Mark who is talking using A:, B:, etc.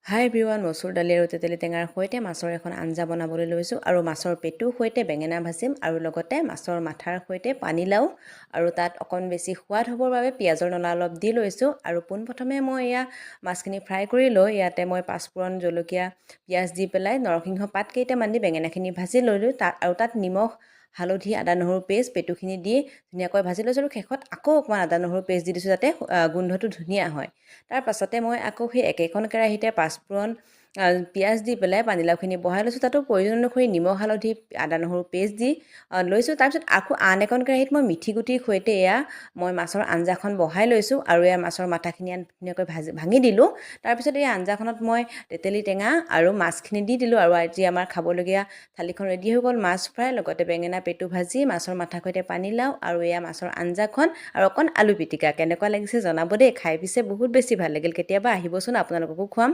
A: হাই everyone, মচুৰ দালি আৰু তেতেলী টেঙাৰ সৈতে মাছৰ এখন আঞ্জা বনাবলৈ লৈছোঁ আৰু মাছৰ পেটুৰ সৈতে বেঙেনা ভাজিম আৰু লগতে মাছৰ মাথাৰ সৈতে পানীলাও আৰু তাত অকণ বেছি সোৱাদ হ'বৰ বাবে পিঁয়াজৰ নলা অলপ দি লৈছোঁ। আৰু পোনপ্ৰথমে মই এয়া মাছখিনি ফ্ৰাই কৰি লৈ ইয়াতে মই পাঁচফোৰণ, জলকীয়া, পিঁয়াজ দি পেলাই নৰসিংহ পাত কেইটামান দি বেঙেনাখিনি ভাজি ল'লোঁ। তাত নিমখ, হালধি, আদা নহৰু পেষ্ট পেটুখিনি দি ধুনীয়াকৈ ভাজি লৈছোঁ আৰু শেষত আকৌ অকণমান আদা নহৰু পেষ্ট দি দিছোঁ যাতে গোন্ধটো ধুনীয়া হয়। তাৰ পাছতে মই আকৌ সেই একেখন কেৰাহীতে পাঁচফোৰণ, পিঁয়াজ দি পেলাই পানীলাওখিনি বহাই লৈছোঁ। তাতো প্ৰয়োজন অনুসৰি নিমখ, হালধি, আদা নহৰু পেষ্ট দি লৈছোঁ। তাৰপিছত আকৌ আন এখন কেৰাহীত মই মিঠি গুটিৰ সৈতে এয়া মই মাছৰ আঞ্জাখন বহাই লৈছোঁ আৰু এয়া মাছৰ মাথাখিনি ধুনীয়াকৈ ভাঙি দিলোঁ। তাৰপিছত এই আঞ্জাখনত মই তেতেলী টেঙা আৰু মাছখিনি দি দিলোঁ আৰু আজি আমাৰ খাবলগীয়া থালিখন ৰেডি হৈ গ'ল। মাছ ফ্ৰাই, লগতে বেঙেনা পেটু ভাজি, মাছৰ মাথাৰ সৈতে পানীলাও আৰু এয়া মাছৰ আঞ্জাখন আৰু অকণ আলু পিটিকা। কেনেকুৱা লাগিছে জনাব দেই। খাই পিছে বহুত বেছি ভাল লাগিল। কেতিয়াবা আহিবচোন, আপোনালোককো খুৱাম।